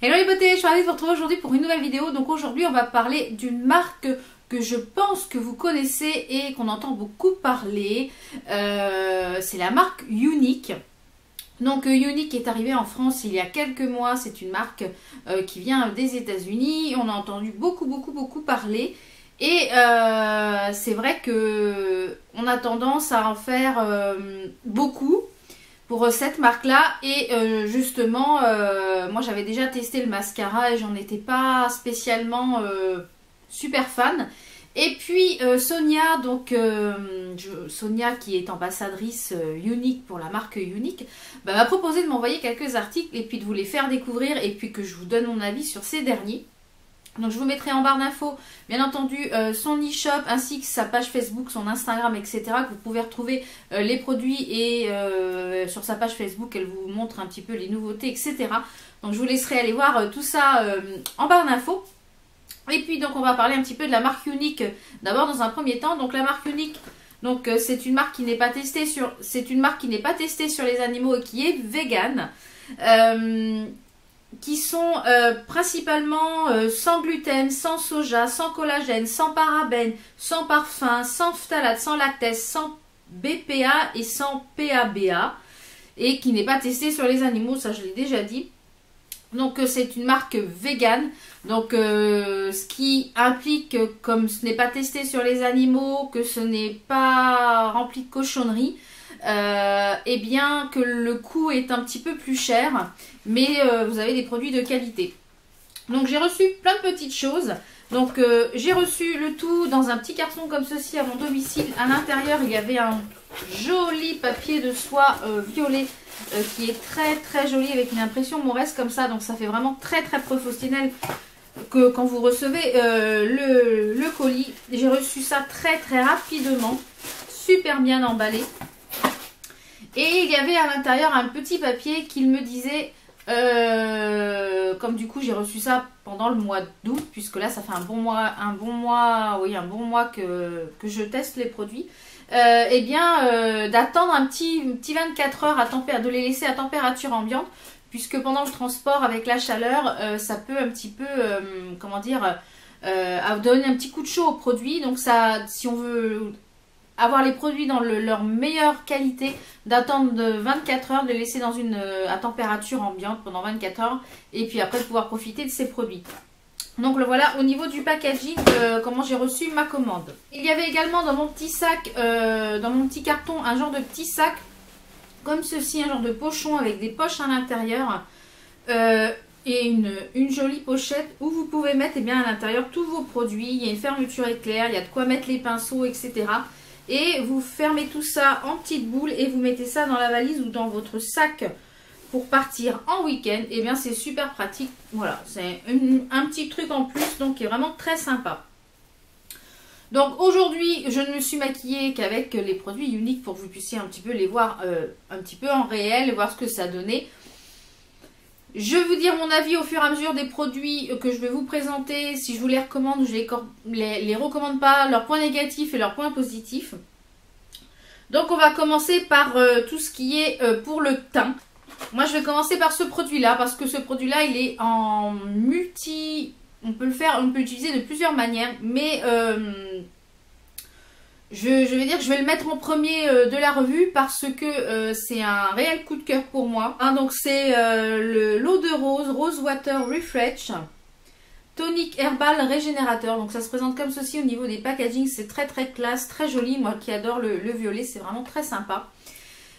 Hello les beautés, je suis ravie de vous retrouver aujourd'hui pour une nouvelle vidéo. Donc aujourd'hui on va parler d'une marque que je pense que vous connaissez et qu'on entend beaucoup parler. C'est la marque Younique. Donc Younique est arrivée en France il y a quelques mois. C'est une marque qui vient des États-Unis. On a entendu beaucoup parler. Et c'est vrai que on a tendance à en faire beaucoup pour cette marque là. Et justement moi j'avais déjà testé le mascara et j'en étais pas spécialement super fan. Et puis Sonia, donc Sonia qui est ambassadrice Younique pour la marque Younique, m'a proposé de m'envoyer quelques articles et puis de vous les faire découvrir et puis que je vous donne mon avis sur ces derniers. Donc je vous mettrai en barre d'infos bien entendu son e-shop ainsi que sa page Facebook, son Instagram, etc. que vous pouvez retrouver les produits et sur sa page Facebook elle vous montre un petit peu les nouveautés, etc. Donc je vous laisserai aller voir tout ça en barre d'infos. Et puis donc on va parler un petit peu de la marque Younique d'abord dans un premier temps. Donc la marque Younique, donc c'est une marque qui n'est pas testée sur les animaux et qui est végane. Qui sont principalement sans gluten, sans soja, sans collagène, sans parabènes, sans parfum, sans phtalate, sans lactase, sans BPA et sans PABA, et qui n'est pas testé sur les animaux, ça je l'ai déjà dit. Donc c'est une marque végane, donc ce qui implique comme ce n'est pas testé sur les animaux, que ce n'est pas rempli de cochonneries, et bien que le coût est un petit peu plus cher, mais vous avez des produits de qualité. Donc j'ai reçu plein de petites choses. Donc j'ai reçu le tout dans un petit carton comme ceci à mon domicile. À l'intérieur il y avait un joli papier de soie violet qui est très joli avec une impression Moresse comme ça. Donc ça fait vraiment très professionnel que quand vous recevez le colis. J'ai reçu ça très rapidement, super bien emballé. Et il y avait à l'intérieur un petit papier qui me disait, comme du coup j'ai reçu ça pendant le mois d'août, puisque là ça fait un bon mois que je teste les produits, et bien d'attendre un petit 24 heures de les laisser à température ambiante, puisque pendant le transport avec la chaleur, ça peut un petit peu, donner un petit coup de chaud aux produits. Donc ça, si on veut avoir les produits dans leur meilleure qualité, d'attendre de 24 heures, de les laisser à température ambiante pendant 24 heures et puis après de pouvoir profiter de ces produits. Donc le voilà au niveau du packaging, comment j'ai reçu ma commande. Il y avait également dans mon petit sac, dans mon petit carton, un genre de petit sac comme ceci, un genre de pochon avec des poches à l'intérieur et une jolie pochette où vous pouvez mettre à l'intérieur tous vos produits. Il y a une fermeture éclair, il y a de quoi mettre les pinceaux, etc. Et vous fermez tout ça en petites boules et vous mettez ça dans la valise ou dans votre sac pour partir en week-end. Et bien c'est super pratique. Voilà, c'est un petit truc en plus, donc qui est vraiment très sympa. Donc aujourd'hui je ne me suis maquillée qu'avec les produits Younique pour que vous puissiez un petit peu les voir un petit peu en réel et voir ce que ça donnait. Je vais vous dire mon avis au fur et à mesure des produits que je vais vous présenter. Si je vous les recommande ou je les recommande pas, leurs points négatifs et leurs points positifs. Donc on va commencer par tout ce qui est pour le teint. Moi je vais commencer par ce produit là parce que ce produit là il est en multi... on peut l'utiliser de plusieurs manières, mais je vais dire que je vais le mettre en premier de la revue parce que c'est un réel coup de cœur pour moi. Donc c'est l'eau de rose, Rose Water Refresh, tonique herbal régénérateur. Donc ça se présente comme ceci au niveau des packaging. C'est très classe, très joli. Moi qui adore le violet, c'est vraiment très sympa.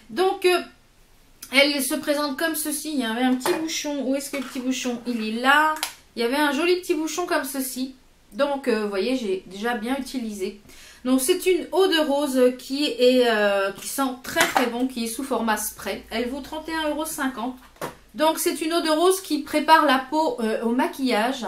Donc elle se présente comme ceci. Il y avait un petit bouchon. Où est-ce que le petit bouchon? Il est là. Il y avait un joli petit bouchon comme ceci. Donc vous voyez, j'ai déjà bien utilisé. Donc c'est une eau de rose qui sent très bon, qui est sous format spray. Elle vaut 31,50 €. Donc c'est une eau de rose qui prépare la peau au maquillage.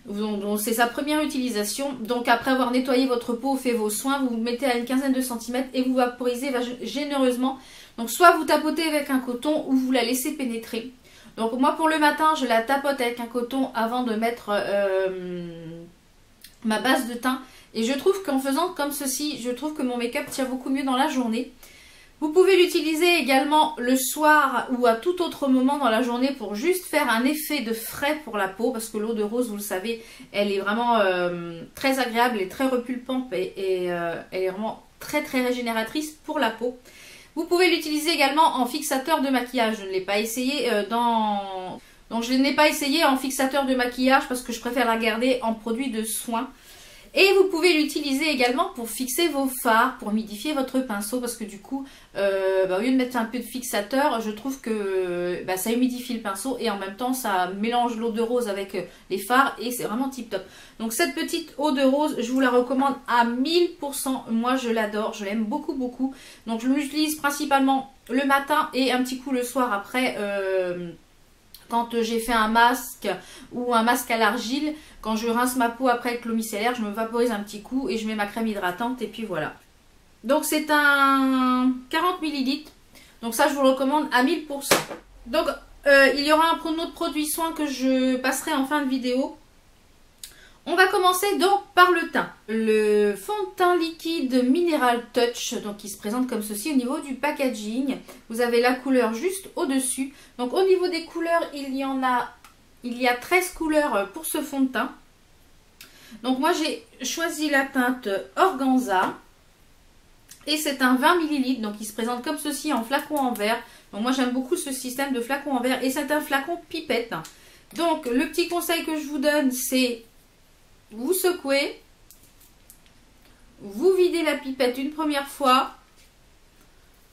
Donc c'est sa première utilisation. Donc après avoir nettoyé votre peau, fait vos soins, vous vous mettez à une quinzaine de centimètres et vous vaporisez généreusement. Donc soit vous tapotez avec un coton ou vous la laissez pénétrer. Donc moi pour le matin je la tapote avec un coton avant de mettre ma base de teint. Et je trouve qu'en faisant comme ceci, je trouve que mon make-up tient beaucoup mieux dans la journée. Vous pouvez l'utiliser également le soir ou à tout autre moment dans la journée pour juste faire un effet de frais pour la peau. Parce que l'eau de rose, vous le savez, elle est vraiment très agréable et très repulpante et elle est vraiment très régénératrice pour la peau. Vous pouvez l'utiliser également en fixateur de maquillage. Je ne l'ai pas essayé Donc je n'ai pas essayé en fixateur de maquillage parce que je préfère la garder en produit de soin. Et vous pouvez l'utiliser également pour fixer vos fards, pour humidifier votre pinceau, parce que du coup, au lieu de mettre un peu de fixateur, je trouve que ça humidifie le pinceau et en même temps ça mélange l'eau de rose avec les fards et c'est vraiment tip top. Donc cette petite eau de rose, je vous la recommande à 1000%. Moi je l'adore, je l'aime beaucoup. Donc je l'utilise principalement le matin et un petit coup le soir après. Quand j'ai fait un masque ou un masque à l'argile, quand je rince ma peau après avec l'eau micellaire, je me vaporise un petit coup et je mets ma crème hydratante et puis voilà. Donc c'est un 40 ml. Donc ça je vous le recommande à 1000%. Donc il y aura un autre produit soin que je passerai en fin de vidéo. On va commencer donc par le teint. Le fond de teint liquide Mineral Touch, donc il se présente comme ceci au niveau du packaging. Vous avez la couleur juste au-dessus. Donc au niveau des couleurs, il y a 13 couleurs pour ce fond de teint. Donc moi j'ai choisi la teinte Organza. Et c'est un 20 ml, donc il se présente comme ceci en flacon en verre. Donc moi j'aime beaucoup ce système de flacon en verre et c'est un flacon pipette. Donc le petit conseil que je vous donne, c'est vous secouez, vous videz la pipette une première fois,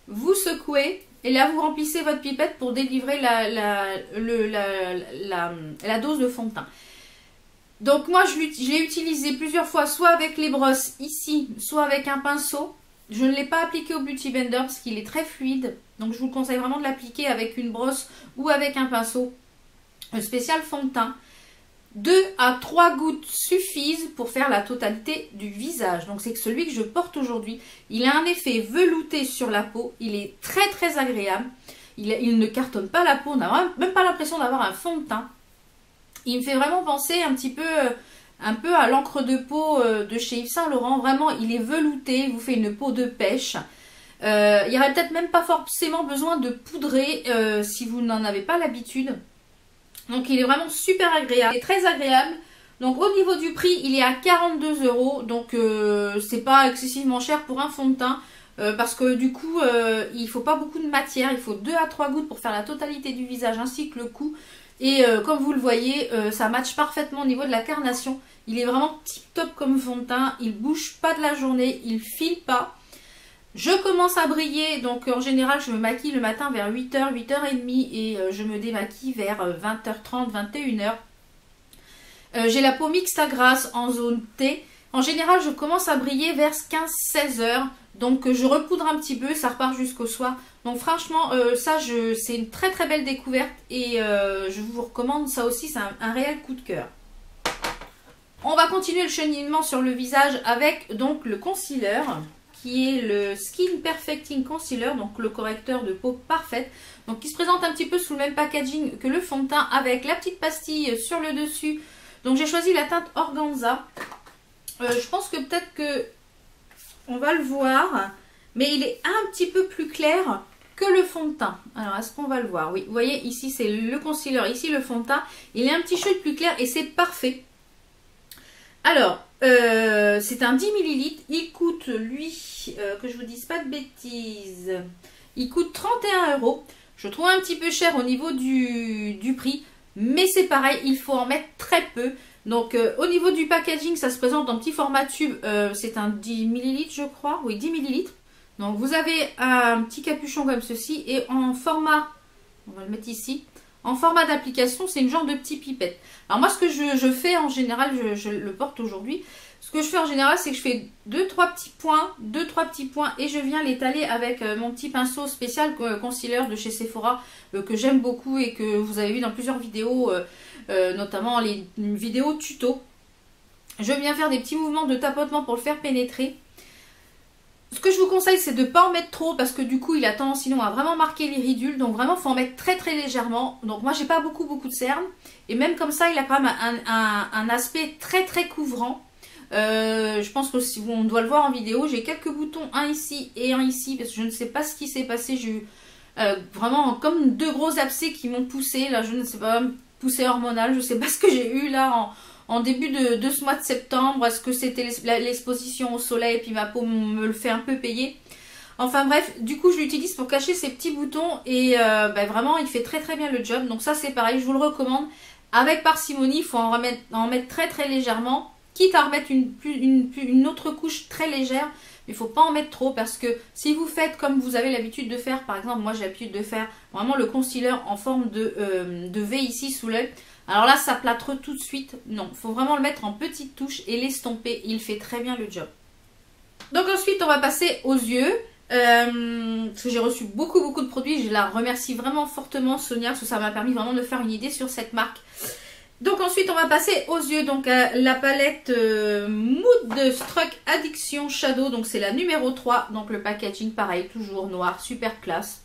vous secouez et là vous remplissez votre pipette pour délivrer la dose de fond de teint. Donc moi je l'ai utilisé plusieurs fois, soit avec les brosses ici, soit avec un pinceau. Je ne l'ai pas appliqué au Beauty Blender parce qu'il est très fluide. Donc je vous conseille vraiment de l'appliquer avec une brosse ou avec un pinceau spécial fond de teint. 2 à 3 gouttes suffisent pour faire la totalité du visage. Donc c'est celui que je porte aujourd'hui. Il a un effet velouté sur la peau. Il est très agréable. Il ne cartonne pas la peau. On n'a même pas l'impression d'avoir un fond de teint. Il me fait vraiment penser un peu à l'encre de peau de chez Yves Saint Laurent. Vraiment, il est velouté. Il vous fait une peau de pêche. Il n'y aurait peut-être même pas forcément besoin de poudrer si vous n'en avez pas l'habitude. Donc il est vraiment super agréable, il est très agréable. Donc au niveau du prix, il est à 42 €. Donc c'est pas excessivement cher pour un fond de teint. Parce que du coup, il faut pas beaucoup de matière. Il faut 2 à 3 gouttes pour faire la totalité du visage ainsi que le cou. Et comme vous le voyez, ça matche parfaitement au niveau de la carnation. Il est vraiment tip top comme fond de teint. Il bouge pas de la journée, il file pas. Je commence à briller, donc en général je me maquille le matin vers 8h, 8h30 et je me démaquille vers 20h30, 21h. J'ai la peau mixte à grasse en zone T. En général je commence à briller vers 15-16h, donc je repoudre un petit peu, ça repart jusqu'au soir. Donc franchement c'est une très belle découverte et je vous recommande ça aussi, c'est un réel coup de cœur. On va continuer le cheminement sur le visage avec donc le concealer, qui est le Skin Perfecting Concealer, donc le correcteur de peau parfaite. Donc qui se présente un petit peu sous le même packaging que le fond de teint avec la petite pastille sur le dessus. Donc j'ai choisi la teinte Organza. Je pense que peut-être que on va le voir, mais il est un petit peu plus clair que le fond de teint. Alors est-ce qu'on va le voir? Oui, vous voyez ici c'est le concealer, ici le fond de teint. Il est un petit chouille plus clair et c'est parfait. Alors, c'est un 10 ml. Il coûte, lui, que je vous dise pas de bêtises, il coûte 31 €. Je trouve un petit peu cher au niveau du prix, mais c'est pareil, il faut en mettre très peu. Donc, au niveau du packaging, ça se présente en petit format tube. C'est un 10 ml, je crois. Oui, 10 ml. Donc, vous avez un petit capuchon comme ceci et en format, on va le mettre ici. En format d'application, c'est une genre de petit pipette. Alors moi, ce que je fais en général, je le porte aujourd'hui. Ce que je fais en général, c'est que je fais 2-3 petits points et je viens l'étaler avec mon petit pinceau spécial concealer de chez Sephora que j'aime beaucoup et que vous avez vu dans plusieurs vidéos, notamment les vidéos tuto. Je viens faire des petits mouvements de tapotement pour le faire pénétrer. Ce que je vous conseille, c'est de ne pas en mettre trop parce que du coup, il a tendance sinon à vraiment marquer l'iridules. Donc vraiment, il faut en mettre très légèrement. Donc moi, j'ai pas beaucoup de cernes. Et même comme ça, il a quand même un aspect très couvrant. Je pense que si on doit le voir en vidéo, j'ai quelques boutons, un ici et un ici, parce que je ne sais pas ce qui s'est passé. J'ai eu vraiment comme deux gros abcès qui m'ont poussé, là je ne sais pas, poussée hormonale, je ne sais pas ce que j'ai eu là en début de ce mois de septembre. Est-ce que c'était l'exposition au soleil et puis ma peau me le fait un peu payer? Enfin bref, du coup je l'utilise pour cacher ces petits boutons et vraiment il fait très très bien le job. Donc ça c'est pareil, je vous le recommande. Avec parcimonie, il faut en mettre très très légèrement, quitte à remettre une autre couche très légère. Mais il ne faut pas en mettre trop parce que si vous faites comme vous avez l'habitude de faire, par exemple moi j'ai l'habitude de faire vraiment le concealer en forme de V ici sous l'œil. Alors là ça plâtre tout de suite. Non, il faut vraiment le mettre en petites touches et l'estomper. Il fait très bien le job. Donc ensuite on va passer aux yeux. Parce que j'ai reçu beaucoup de produits. Je la remercie vraiment fortement Sonia parce que ça m'a permis vraiment de faire une idée sur cette marque. Donc ensuite on va passer aux yeux. Donc la palette Mood Struck Addiction Shadow. Donc c'est la numéro 3. Donc le packaging pareil, toujours noir, super classe.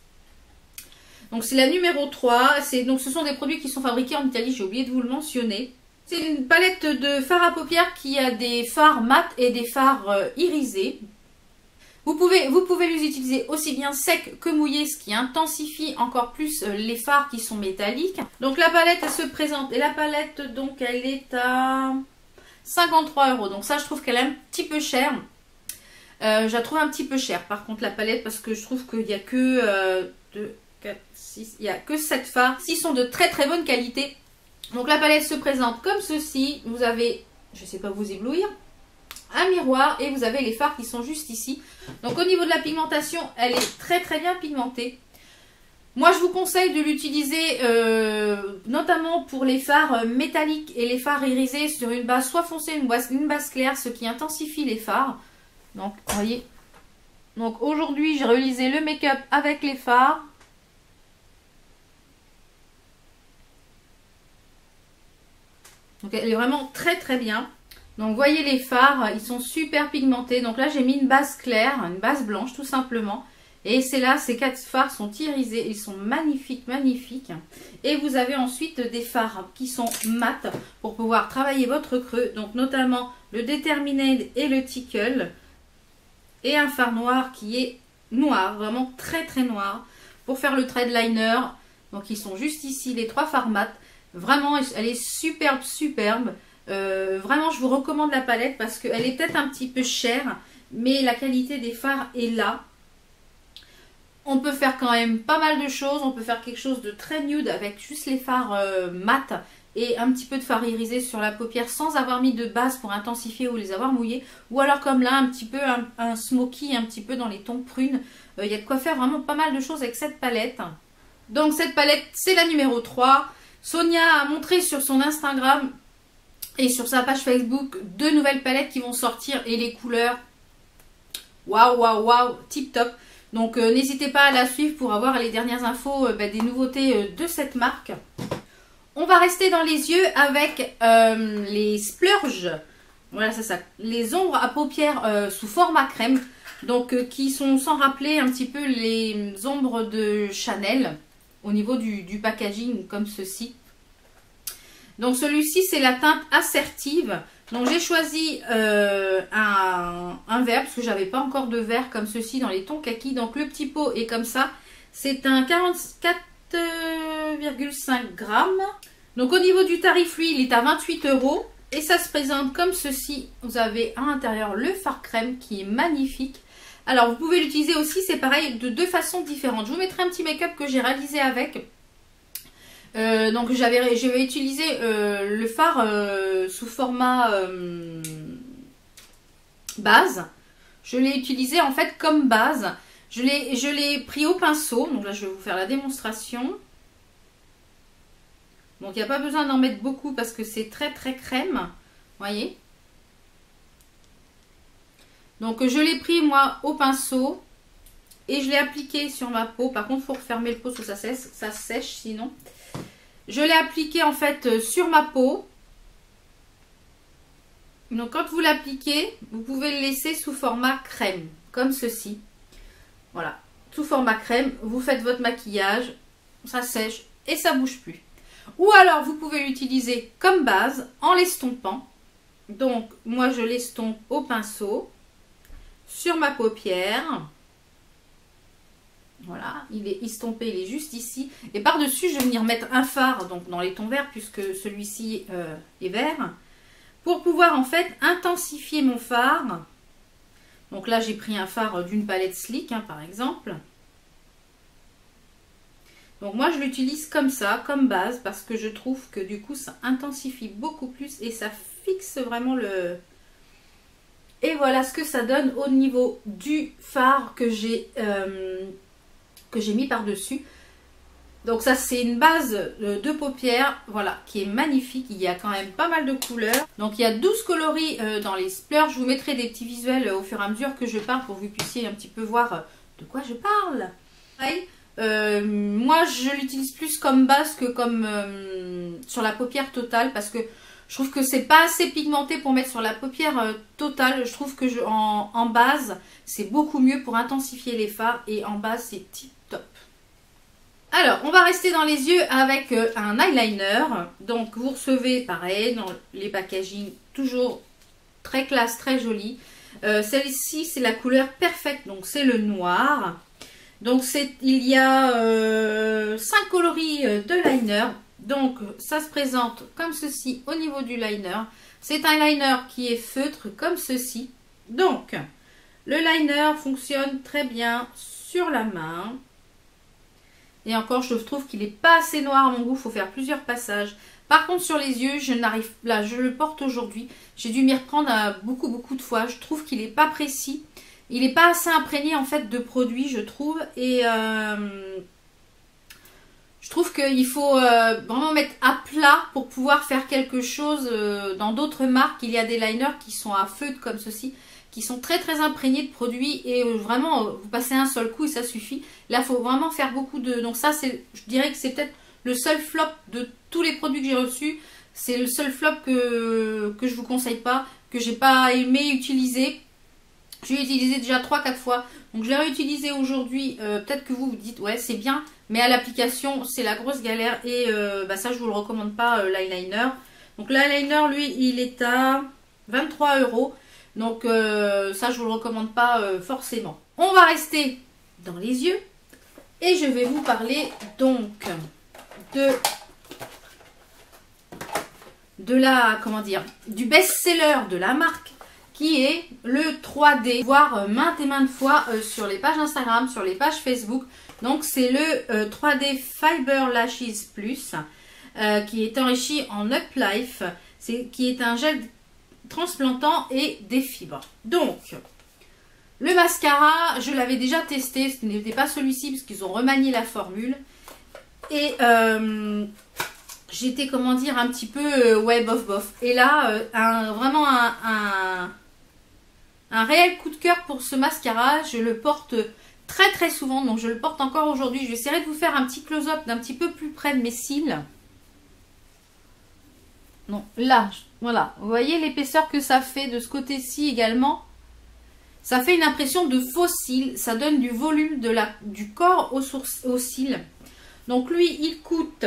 Donc c'est la numéro 3. Donc ce sont des produits qui sont fabriqués en Italie. J'ai oublié de vous le mentionner. C'est une palette de fards à paupières qui a des fards mat et des fards irisés. Vous pouvez les utiliser aussi bien secs que mouillés, ce qui intensifie encore plus les fards qui sont métalliques. Donc la palette, elle se présente. Et la palette, donc, elle est à 53 €. Donc ça, je trouve qu'elle est un petit peu chère. Je la trouve un petit peu chère, par contre, la palette, parce que je trouve qu'il n'y a que 2, 4, 6, il n'y a que 7 fards. 6 sont de très très bonne qualité. Donc la palette se présente comme ceci. Vous avez, je ne sais pas vous éblouir, un miroir et vous avez les fards qui sont juste ici. Donc au niveau de la pigmentation, elle est très très bien pigmentée. Moi je vous conseille de l'utiliser notamment pour les fards métalliques et les fards irisés sur une base soit foncée, une base claire, ce qui intensifie les fards. Donc vous voyez. Donc aujourd'hui j'ai réalisé le make-up avec les fards. Donc elle est vraiment très très bien. Donc vous voyez les fards, ils sont super pigmentés. Donc là j'ai mis une base claire, une base blanche tout simplement. Et c'est là, ces 4 fards sont irisés, ils sont magnifiques, magnifiques. Et vous avez ensuite des fards qui sont mat pour pouvoir travailler votre creux. Donc notamment le Determined et le Tickle. Et un fard noir qui est noir, vraiment très très noir. Pour faire le thread liner. Donc ils sont juste ici, les 3 fards mat. Vraiment, elle est superbe, superbe. Vraiment je vous recommande la palette parce qu'elle est peut-être un petit peu chère mais la qualité des fards est là. On peut faire quand même pas mal de choses. On peut faire quelque chose de très nude avec juste les fards mat et un petit peu de fard irisé sur la paupière sans avoir mis de base pour intensifier ou les avoir mouillés. Ou alors comme là un petit peu un smoky un petit peu dans les tons prunes. Il y a de quoi faire vraiment pas mal de choses avec cette palette. Donc cette palette c'est la numéro 3. Sonia a montré sur son Instagram et sur sa page Facebook 2 nouvelles palettes qui vont sortir et les couleurs, waouh, waouh, waouh, tip top. Donc n'hésitez pas à la suivre pour avoir les dernières infos des nouveautés de cette marque. On va rester dans les yeux avec les Splurge. Voilà, c'est ça. Les ombres à paupières sous format crème. Donc qui sont sans rappeler un petit peu les ombres de Chanel au niveau du packaging comme ceci. Donc celui-ci c'est la teinte assertive. Donc j'ai choisi un verre parce que j'avais pas encore de verre comme ceci dans les tons kaki. Donc le petit pot est comme ça. C'est un 44,5 grammes. Donc au niveau du tarif lui il est à 28 €. Et ça se présente comme ceci. Vous avez à l'intérieur le fard crème qui est magnifique. Alors vous pouvez l'utiliser aussi, c'est pareil, de 2 façons différentes. Je vous mettrai un petit make-up que j'ai réalisé avec. Donc j'avais utilisé le fard sous format base. Je l'ai utilisé en fait comme base. Je l'ai pris au pinceau. Donc là je vais vous faire la démonstration. Donc il n'y a pas besoin d'en mettre beaucoup parce que c'est très très crème. Voyez. Donc je l'ai pris moi au pinceau. Et je l'ai appliqué sur ma peau. Par contre il faut refermer le pot parce que ça sèche sinon. Je l'ai appliqué en fait sur ma peau. Donc quand vous l'appliquez, vous pouvez le laisser sous format crème, comme ceci. Voilà, sous format crème, vous faites votre maquillage, ça sèche et ça bouge plus. Ou alors vous pouvez l'utiliser comme base en l'estompant. Donc, moi, je l'estompe au pinceau sur ma paupière. Voilà, il est estompé, il est juste ici. Et par-dessus, je vais venir mettre un fard, donc dans les tons verts, puisque celui-ci est vert, pour pouvoir en fait intensifier mon fard. Donc là, j'ai pris un fard d'une palette Sleek, hein, par exemple. Donc moi, je l'utilise comme ça, comme base, parce que je trouve que du coup, ça intensifie beaucoup plus et ça fixe vraiment le... Et voilà ce que ça donne au niveau du fard que j'ai mis par-dessus. Donc ça, c'est une base de paupières, voilà, qui est magnifique. Il y a quand même pas mal de couleurs. Donc il y a 12 coloris dans les splurges. Je vous mettrai des petits visuels au fur et à mesure que je parle pour que vous puissiez un petit peu voir de quoi je parle. Moi, je l'utilise plus comme base que comme sur la paupière totale, parce que je trouve que c'est pas assez pigmenté pour mettre sur la paupière totale. Je trouve que en base, c'est beaucoup mieux pour intensifier les fards, et en base, c'est tip top. Alors, on va rester dans les yeux avec un eyeliner. Donc, vous recevez, pareil, dans les packaging, toujours très classe, très jolie. Celle-ci, c'est la couleur Perfect, donc c'est le noir. Donc, il y a 5 coloris de liner. Donc, ça se présente comme ceci au niveau du liner. C'est un liner qui est feutre comme ceci. Donc, le liner fonctionne très bien sur la main. Et encore, je trouve qu'il n'est pas assez noir à mon goût. Il faut faire plusieurs passages. Par contre, sur les yeux, je n'arrive... Là, je le porte aujourd'hui. J'ai dû m'y reprendre beaucoup de fois. Je trouve qu'il n'est pas précis. Il n'est pas assez imprégné, en fait, de produit, je trouve. Et je trouve qu'il faut vraiment mettre à plat pour pouvoir faire quelque chose. Dans d'autres marques, il y a des liners qui sont à feutre comme ceci, qui sont très imprégnés de produits, et vraiment vous passez un seul coup et ça suffit. Là, il faut vraiment faire beaucoup de... Donc ça, je dirais que c'est peut-être le seul flop de tous les produits que j'ai reçus. C'est le seul flop que je vous conseille pas, que j'ai pas aimé utiliser. J'ai utilisé déjà 3-4 fois, donc je l'ai réutilisé aujourd'hui. Peut-être que vous vous dites ouais, c'est bien, mais à l'application c'est la grosse galère, et ça je vous le recommande pas, l'eyeliner. Donc l'eyeliner, lui, il est à 23 €. Donc ça je vous le recommande pas forcément. On va rester dans les yeux et je vais vous parler donc de la, comment dire, du best-seller de la marque, qui est le 3D, voire maintes et maintes fois sur les pages Instagram, sur les pages Facebook. Donc c'est le 3D Fiber Lashes Plus, qui est enrichi en Up Life, qui est un gel transplantant et des fibres. Donc, le mascara, je l'avais déjà testé, ce n'était pas celui-ci parce qu'ils ont remanié la formule. Et j'étais, comment dire, un petit peu, ouais, bof. Et là, vraiment un réel coup de cœur pour ce mascara. Je le porte très souvent, donc je le porte encore aujourd'hui. Je vais essayer de vous faire un petit close-up d'un petit peu plus près de mes cils. Non, là, voilà, vous voyez l'épaisseur que ça fait de ce côté-ci également. Ça fait une impression de faux cils, ça donne du volume du corps aux cils. Donc lui, il coûte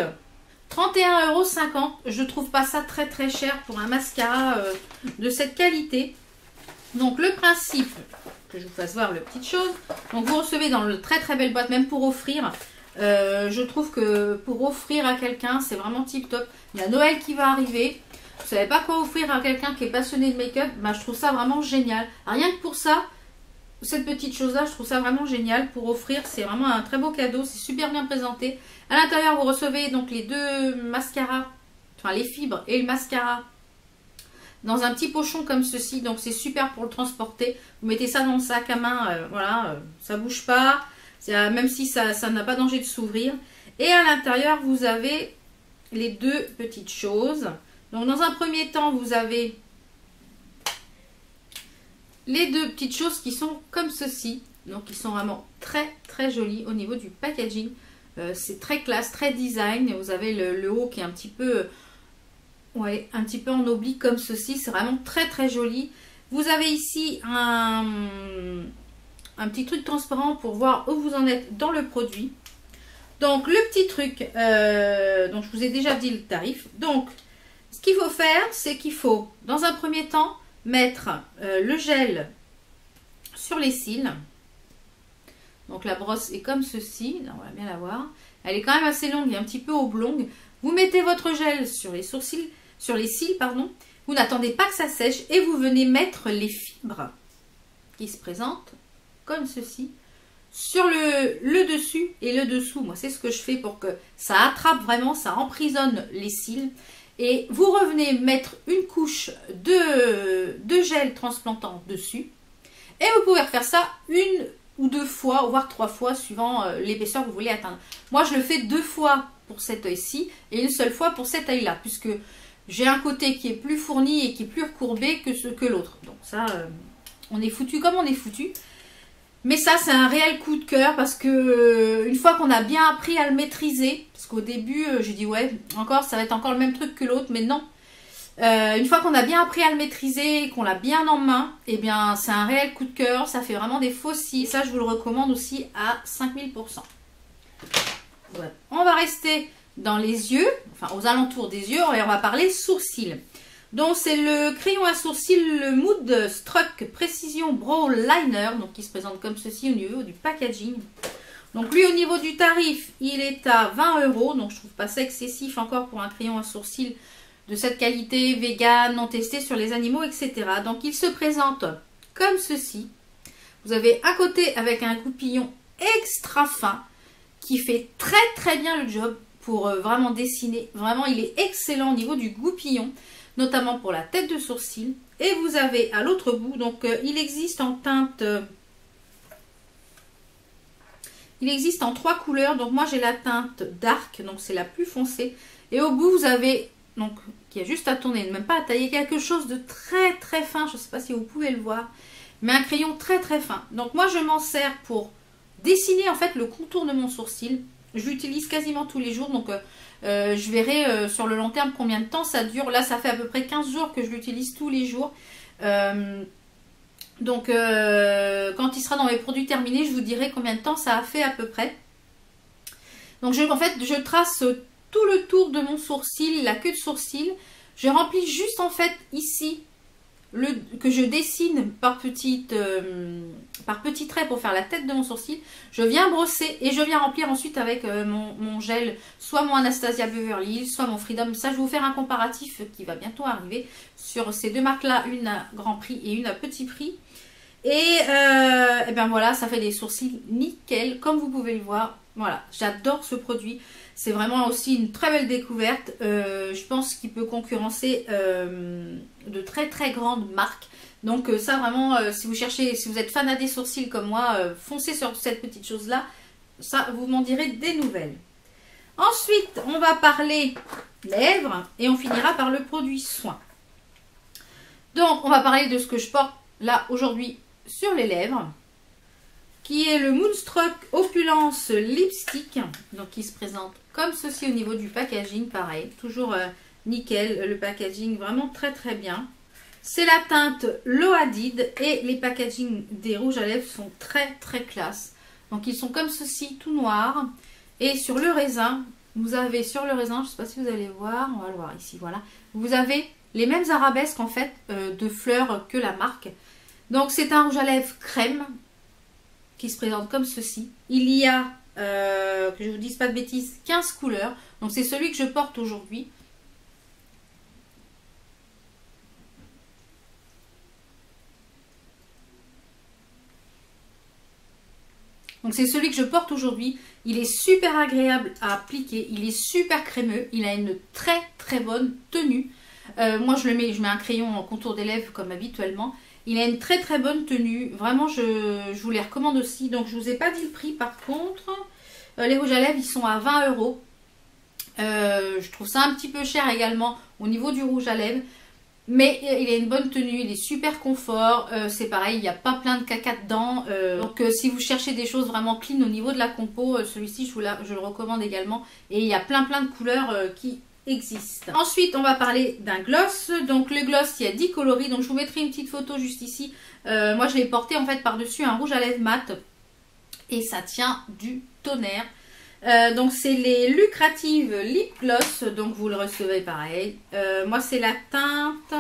31,50 €. Je trouve pas ça très cher pour un mascara de cette qualité. Donc le principe, que je vous fasse voir la petite chose. Donc vous recevez dans le très belle boîte, même pour offrir. Je trouve que pour offrir à quelqu'un, c'est vraiment tip top. Il y a Noël qui va arriver. Vous savez pas quoi offrir à quelqu'un qui est passionné de make-up, bah, je trouve ça vraiment génial. Rien que pour ça, cette petite chose-là, je trouve ça vraiment génial pour offrir. C'est vraiment un très beau cadeau. C'est super bien présenté. À l'intérieur, vous recevez donc les deux mascaras, enfin les fibres et le mascara, dans un petit pochon comme ceci. Donc c'est super pour le transporter. Vous mettez ça dans le sac à main, voilà, ça bouge pas. Même si ça n'a pas danger de s'ouvrir. Et à l'intérieur, vous avez les deux petites choses. Donc dans un premier temps, vous avez les deux petites choses qui sont comme ceci. Donc ils sont vraiment très jolies au niveau du packaging. C'est très classe, très design. Vous avez le haut qui est un petit peu, ouais, un petit peu en oblique comme ceci. C'est vraiment très joli. Vous avez ici un petit truc transparent pour voir où vous en êtes dans le produit. Donc le petit truc, donc je vous ai déjà dit le tarif. Donc Ce qu'il faut faire, c'est qu'il faut, dans un premier temps, mettre le gel sur les cils. Donc la brosse est comme ceci, là, on va bien la voir. Elle est quand même assez longue et un petit peu oblongue. Vous mettez votre gel sur les sourcils, sur les cils, pardon. Vous n'attendez pas que ça sèche et vous venez mettre les fibres qui se présentent comme ceci sur le dessus et le dessous. Moi, c'est ce que je fais pour que ça attrape vraiment, ça emprisonne les cils. Et vous revenez mettre une couche de gel transplantant dessus. Et vous pouvez refaire ça une ou deux fois, voire trois fois, suivant l'épaisseur que vous voulez atteindre. Moi, je le fais 2 fois pour cet œil-ci et une seule fois pour cet œil-là, puisque j'ai un côté qui est plus fourni et qui est plus recourbé que l'autre. Donc ça, on est foutu comme on est foutu. Mais ça, c'est un réel coup de cœur parce que une fois qu'on a bien appris à le maîtriser, parce qu'au début, j'ai dit ouais, encore, ça va être encore le même truc que l'autre, mais non. Une fois qu'on a bien appris à le maîtriser, qu'on l'a bien en main, eh bien, c'est un réel coup de cœur. Ça fait vraiment des faux cils. Ça, je vous le recommande aussi à 5000%. Ouais. On va rester dans les yeux, enfin aux alentours des yeux, et on va parler sourcils. Donc c'est le crayon à sourcils, le Mood Struck Precision Brow Liner, donc qui se présente comme ceci au niveau du packaging. Donc lui au niveau du tarif, il est à 20 €, donc je trouve pas ça excessif encore pour un crayon à sourcils de cette qualité, vegan, non testé sur les animaux, etc. Donc il se présente comme ceci. Vous avez un côté avec un goupillon extra fin qui fait très bien le job pour vraiment dessiner. Vraiment, il est excellent au niveau du goupillon, notamment pour la tête de sourcil. Et vous avez à l'autre bout, donc il existe en teinte... il existe en 3 couleurs, donc moi j'ai la teinte dark, donc c'est la plus foncée. Et au bout vous avez, donc qui a juste à tourner, même pas à tailler, quelque chose de très fin, je ne sais pas si vous pouvez le voir, mais un crayon très fin. Donc moi je m'en sers pour dessiner en fait le contour de mon sourcil. Je l'utilise quasiment tous les jours, donc je verrai sur le long terme combien de temps ça dure. Là ça fait à peu près 15 jours que je l'utilise tous les jours. Donc quand il sera dans mes produits terminés, je vous dirai combien de temps ça a fait à peu près. Donc en fait je trace tout le tour de mon sourcil, la queue de sourcil. Je remplis juste en fait ici que je dessine par petits traits pour faire la tête de mon sourcil. Je viens brosser et je viens remplir ensuite avec mon gel, soit mon Anastasia Beverly Hills, soit mon Freedom. Ça, je vais vous faire un comparatif qui va bientôt arriver sur ces deux marques-là, une à grand prix et une à petit prix. Et bien voilà, ça fait des sourcils nickel, comme vous pouvez le voir. Voilà, j'adore ce produit. C'est vraiment aussi une très belle découverte. Je pense qu'il peut concurrencer de très grandes marques. Donc ça vraiment, si vous cherchez, si vous êtes fanat des sourcils comme moi, foncez sur cette petite chose-là. Ça, vous m'en direz des nouvelles. Ensuite, on va parler lèvres et on finira par le produit soin. Donc, on va parler de ce que je porte là aujourd'hui sur les lèvres, qui est le Moonstruck Opulence Lipstick, donc qui se présente comme ceci au niveau du packaging, pareil, toujours nickel, le packaging vraiment très bien. C'est la teinte Low Hadid et les packaging des rouges à lèvres sont très classe. Donc ils sont comme ceci, tout noirs. Et sur le raisin, vous avez sur le raisin, je ne sais pas si vous allez voir, on va le voir ici, voilà. Vous avez les mêmes arabesques en fait de fleurs que la marque. Donc c'est un rouge à lèvres crème qui se présente comme ceci. Il y a, que je vous dise pas de bêtises, 15 couleurs. Donc c'est celui que je porte aujourd'hui. Donc c'est celui que je porte aujourd'hui. Il est super agréable à appliquer. Il est super crémeux. Il a une très bonne tenue. Moi je mets un crayon en contour des lèvres comme habituellement. Il a une très bonne tenue. Vraiment je vous les recommande aussi. Donc je vous ai pas dit le prix par contre. Les rouges à lèvres ils sont à 20 €. Je trouve ça un petit peu cher également au niveau du rouge à lèvres. Mais il a une bonne tenue, il est super confort, c'est pareil, il n'y a pas plein de caca dedans. Donc si vous cherchez des choses vraiment clean au niveau de la compo, celui-ci je le recommande également. Et il y a plein de couleurs qui existent. Ensuite on va parler d'un gloss. Donc le gloss il y a 10 coloris, donc je vous mettrai une petite photo juste ici. Moi je l'ai porté en fait par dessus un rouge à lèvres mat. Et ça tient du tonnerre. Donc c'est les Lucrative Lip Gloss, donc vous le recevez pareil. Moi c'est la teinte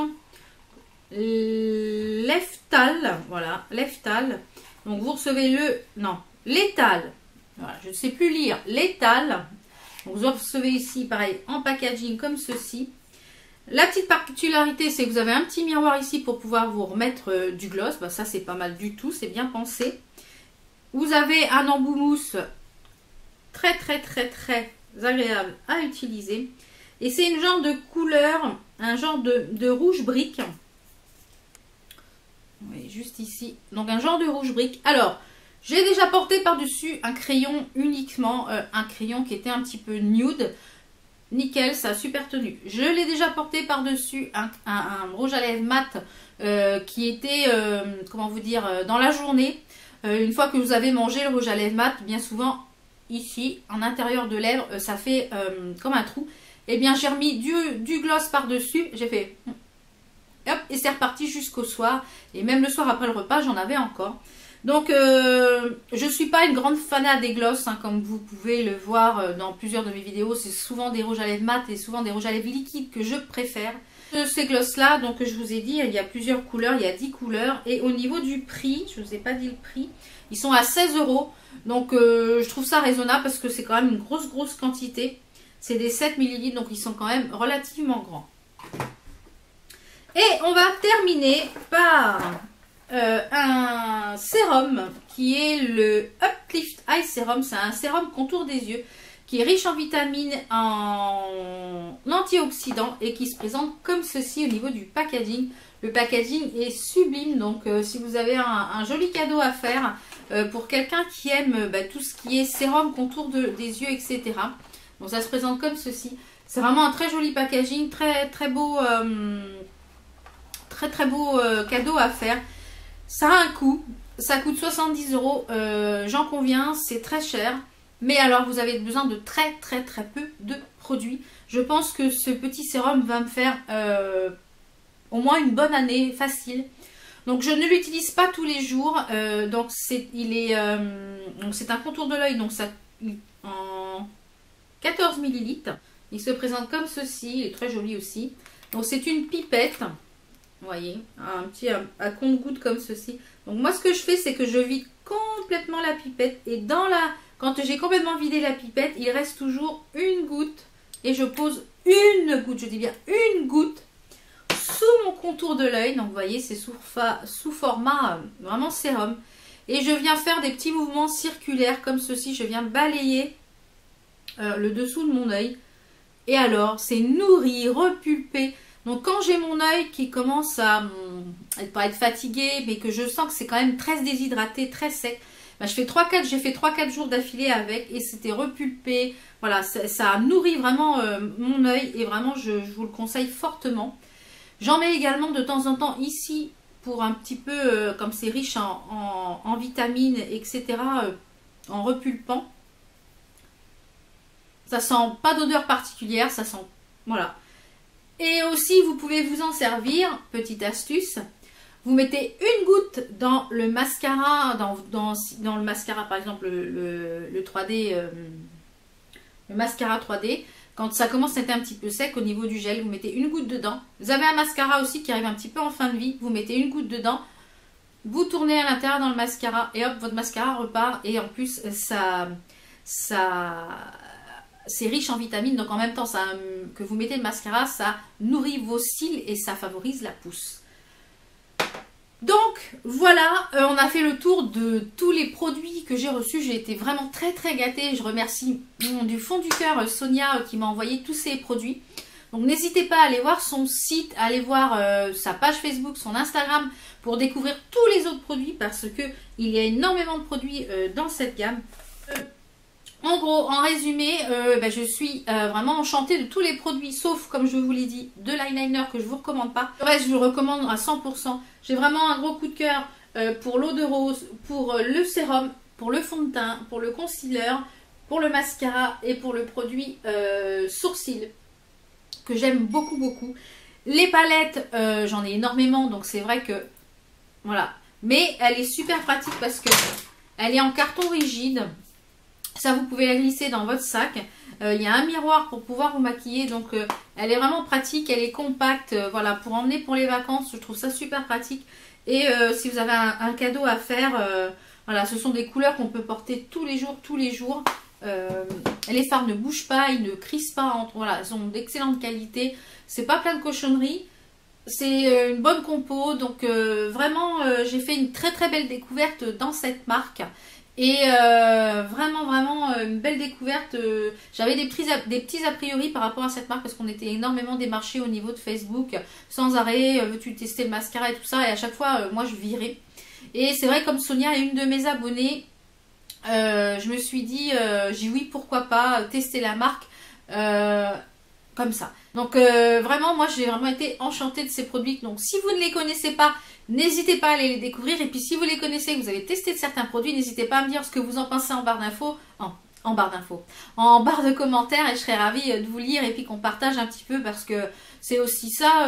Leftal, voilà, Leftal. Donc vous recevez l'étal, voilà, je ne sais plus lire, l'étal. Donc vous recevez ici pareil en packaging comme ceci. La petite particularité, c'est que vous avez un petit miroir ici pour pouvoir vous remettre du gloss. Bah, ça c'est pas mal du tout, c'est bien pensé. Vous avez un embout mousse très agréable à utiliser. Et c'est une genre de couleur, un genre de rouge brique. Oui, juste ici. Donc un genre de rouge brique. Alors, j'ai déjà porté par-dessus un crayon uniquement, un crayon qui était un petit peu nude. Nickel, ça a super tenu. Je l'ai déjà porté par-dessus un rouge à lèvres mat qui était, comment vous dire, dans la journée. Une fois que vous avez mangé le rouge à lèvres mat, bien souvent, ici, en intérieur de lèvres, ça fait comme un trou. Et bien, j'ai remis du gloss par-dessus. J'ai fait... Hop, et c'est reparti jusqu'au soir. Et même le soir après le repas, j'en avais encore. Donc, je ne suis pas une grande fanat des gloss, hein, comme vous pouvez le voir dans plusieurs de mes vidéos. C'est souvent des rouges à lèvres mat et souvent des rouges à lèvres liquides que je préfère. Ces gloss-là, donc je vous ai dit, il y a plusieurs couleurs, il y a 10 couleurs. Et au niveau du prix, je ne vous ai pas dit le prix, ils sont à 16 €. Donc, je trouve ça raisonnable parce que c'est quand même une grosse quantité. C'est des 7 ml, donc ils sont quand même relativement grands. Et on va terminer par un sérum qui est le Uplift Eye Serum. C'est un sérum contour des yeux qui est riche en vitamines, en antioxydants et qui se présente comme ceci au niveau du packaging. Le packaging est sublime, donc si vous avez un joli cadeau à faire pour quelqu'un qui aime tout ce qui est sérum, contour des yeux, etc. Donc ça se présente comme ceci. C'est vraiment un très joli packaging, très beau, très beau cadeau à faire. Ça a un coût, ça coûte 70 €, j'en conviens, c'est très cher. Mais alors vous avez besoin de très peu de produits. Je pense que ce petit sérum va me faire au moins une bonne année facile. Donc je ne l'utilise pas tous les jours. Donc c'est un contour de l'œil, donc ça en 14 ml. Il se présente comme ceci, il est très joli aussi. Donc c'est une pipette. Vous voyez, un petit à compte-gouttes comme ceci. Donc moi ce que je fais, c'est que je vide complètement la pipette. Et quand j'ai complètement vidé la pipette, il reste toujours une goutte. Et je pose une goutte, je dis bien une goutte, sous mon contour de l'œil. Donc vous voyez, c'est sous format vraiment sérum. Et je viens faire des petits mouvements circulaires comme ceci. Je viens balayer le dessous de mon œil. Et alors, c'est nourri, repulpé. Donc quand j'ai mon œil qui commence à pas être fatigué, mais que je sens que c'est quand même très déshydraté, très sec, ben j'ai fait 3-4 jours d'affilée avec et c'était repulpé. Voilà, ça nourrit vraiment mon œil et vraiment je vous le conseille fortement. J'en mets également de temps en temps ici pour un petit peu, comme c'est riche en vitamines, etc., en repulpant. Ça sent pas d'odeur particulière, ça sent... Voilà. Et aussi, vous pouvez vous en servir, petite astuce, vous mettez une goutte dans le mascara, dans le mascara par exemple, le 3D, le mascara 3D. Quand ça commence à être un petit peu sec au niveau du gel, vous mettez une goutte dedans. Vous avez un mascara aussi qui arrive un petit peu en fin de vie, vous mettez une goutte dedans, vous tournez à l'intérieur dans le mascara et hop, votre mascara repart. Et en plus, c'est riche en vitamines, donc en même temps que vous mettez le mascara, ça nourrit vos cils et ça favorise la pousse. Donc voilà, on a fait le tour de tous les produits que j'ai reçus. J'ai été vraiment très gâtée. Je remercie du fond du cœur Sonia qui m'a envoyé tous ces produits. Donc n'hésitez pas à aller voir son site, à aller voir sa page Facebook, son Instagram pour découvrir tous les autres produits parce que il y a énormément de produits dans cette gamme. En gros, en résumé, je suis vraiment enchantée de tous les produits, sauf, comme je vous l'ai dit, de l'eyeliner que je ne vous recommande pas. Le reste, je vous le recommande à 100%. J'ai vraiment un gros coup de cœur pour l'eau de rose, pour le sérum, pour le fond de teint, pour le concealer, pour le mascara et pour le produit sourcil, que j'aime beaucoup. Les palettes, j'en ai énormément, donc c'est vrai que... Voilà. Mais elle est super pratique parce que elle est en carton rigide. Ça, vous pouvez la glisser dans votre sac. Il y a un miroir pour pouvoir vous maquiller. Donc, elle est vraiment pratique. Elle est compacte. Voilà, pour emmener pour les vacances. Je trouve ça super pratique. Et si vous avez un cadeau à faire, voilà, ce sont des couleurs qu'on peut porter tous les jours, tous les jours. Les fards ne bougent pas, ils ne crissent pas. Voilà, elles sont d'excellente qualité. C'est pas plein de cochonneries. C'est une bonne compo. Donc, vraiment, j'ai fait une très très belle découverte dans cette marque. Et vraiment une belle découverte. J'avais des petits a priori par rapport à cette marque parce qu'on était énormément démarchés au niveau de Facebook sans arrêt. Veux-tu tester le mascara et tout ça, et à chaque fois moi je virais. Et c'est vrai, comme Sonia est une de mes abonnées, je me suis dit j'ai oui, pourquoi pas tester la marque comme ça. Donc vraiment, moi j'ai vraiment été enchantée de ces produits. Donc si vous ne les connaissez pas, n'hésitez pas à aller les découvrir. Et puis si vous les connaissez, que vous avez testé certains produits, n'hésitez pas à me dire ce que vous en pensez en barre d'infos. En barre de commentaires, et je serais ravie de vous lire et puis qu'on partage un petit peu, parce que c'est aussi ça,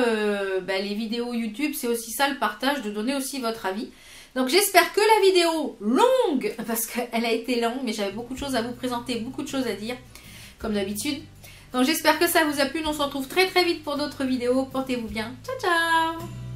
les vidéos YouTube, c'est aussi ça le partage, de donner aussi votre avis. Donc j'espère que la vidéo longue, parce qu'elle a été longue, mais j'avais beaucoup de choses à vous présenter, beaucoup de choses à dire, comme d'habitude. Donc j'espère que ça vous a plu. On se retrouve très très vite pour d'autres vidéos. Portez-vous bien. Ciao ciao.